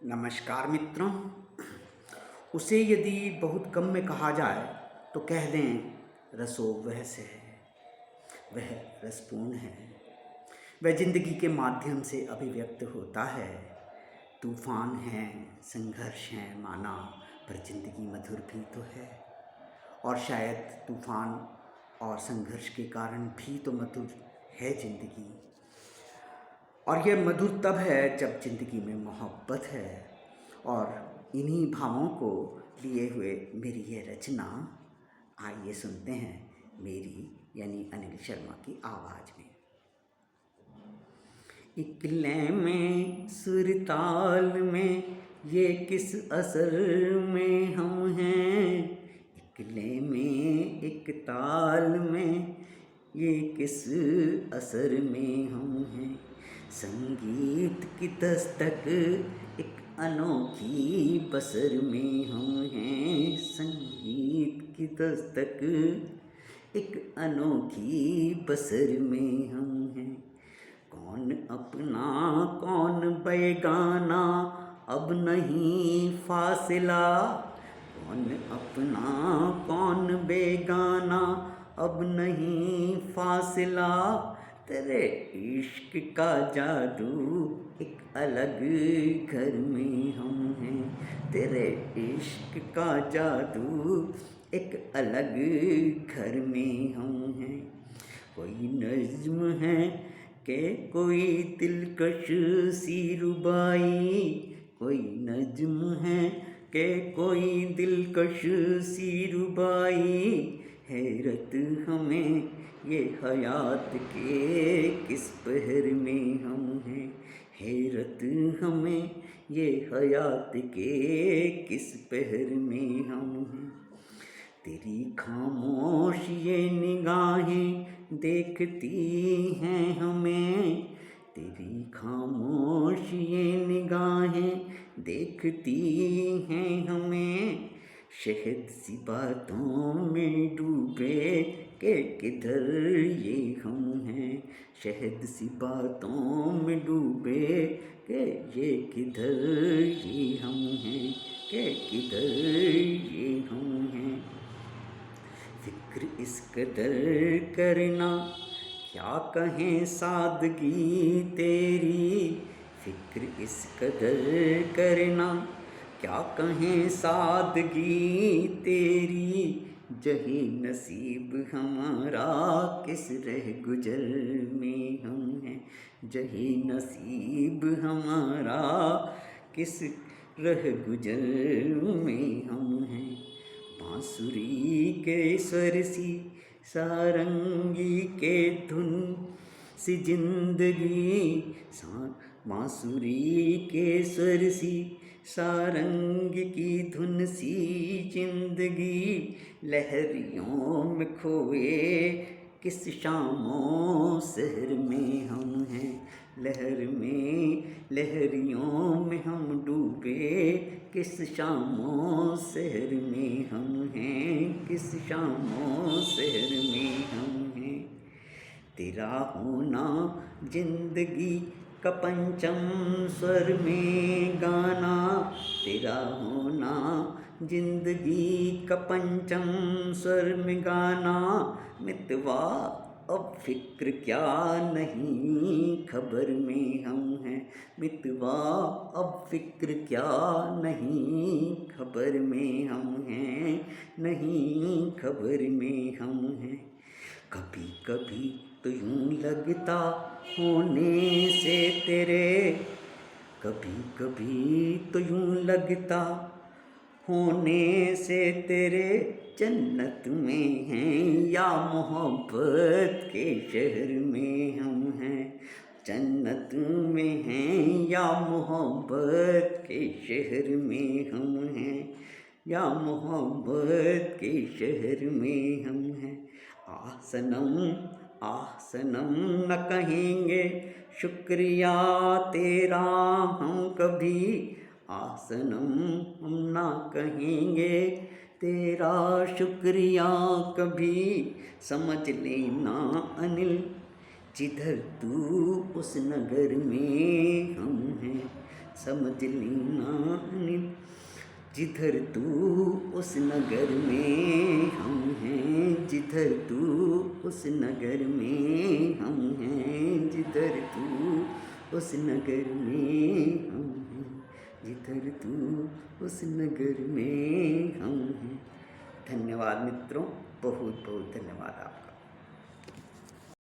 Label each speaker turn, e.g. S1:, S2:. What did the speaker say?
S1: नमस्कार मित्रों। उसे यदि बहुत कम में कहा जाए तो कह दें रसो वह से है, वह रसपूर्ण है, वह जिंदगी के माध्यम से अभिव्यक्त होता है। तूफान है, संघर्ष है माना, पर जिंदगी मधुर भी तो है। और शायद तूफान और संघर्ष के कारण भी तो मधुर है जिंदगी। और यह मधुर तब है जब ज़िंदगी में मोहब्बत है। और इन्हीं भावों को लिए हुए मेरी ये रचना, आइए सुनते हैं मेरी यानी अनिल शर्मा की आवाज़ में। एक लय में सुरताल में ये किस असर में हम हैं, एक लय में एक ताल में ये किस असर में हम हैं। संगीत की दस्तक एक अनोखी बसर में हम हैं, संगीत की दस्तक एक अनोखी बसर में हम हैं। कौन अपना कौन बेगाना अब नहीं फासिला, कौन अपना कौन बेगाना अब नहीं फासिला। तेरे इश्क का जादू एक अलग घर में हम हैं, तेरे इश्क का जादू एक अलग घर में हम हैं। कोई नज़्म है के कोई दिलकश सी रुबाई, कोई नज़्म है के कोई दिलकश सी रुबाई। हैरत हमें ये हयात के किस पहर में हम हैं, हैरत हमें ये हयात के किस पहर में हम हैं। तेरी खामोश ये निगाहें देखती हैं हमें, तेरी खामोश ये निगाहें देखती हैं हमें। शहद सी बातों में डूबे के किधर ये हम हैं, शहद सी बातों में डूबे के ये किधर ये हम हैं, के किधर ये हम हैं। फिक्र इस कदर करना क्या कहें सादगी तेरी, फिक्र इस कदर करना क्या कहें सादगी तेरी। जही नसीब हमारा किस रह गुजर में हम हैं, जही नसीब हमारा किस रह गुजर में हम हैं। बांसुरी के स्वर सी सारंगी के धुन सी जिंदगी, बांसुरी के स्वर सी सारंग की धुन सी जिंदगी। लहरियों में खोए किस शामों शहर में हम हैं, लहर में लहरियों में हम डूबे किस शामों शहर में हम हैं, किस शामों शहर में हम हैं। तेरा होना जिंदगी का पंचम स्वर में गाना, तेरा होना जिंदगी का पंचम स्वर में गाना। मितवा अब फिक्र क्या नहीं खबर में हम हैं, मितवा अब फिक्र क्या नहीं खबर में हम हैं, नहीं खबर में हम हैं। कभी कभी तो यूं लगता होने से तेरे, कभी कभी तो यूं लगता होने से तेरे। जन्नत में हैं या मोहब्बत के शहर में हम हैं, जन्नत में हैं या मोहब्बत के शहर में हम हैं, या मोहब्बत के शहर में हम हैं। आह सनम न कहेंगे शुक्रिया तेरा हम कभी, आह सनम हम ना कहेंगे तेरा शुक्रिया कभी। समझ लेना अनिल जिधर तू उस नगर में हम हैं, समझ लेना नित, जिधर तू उस नगर में हम हैं, जिधर तू उस नगर में हम हैं, जिधर तू उस नगर में हम हैं, जिधर तू उस नगर में हम हैं। धन्यवाद मित्रों, बहुत बहुत धन्यवाद आपका।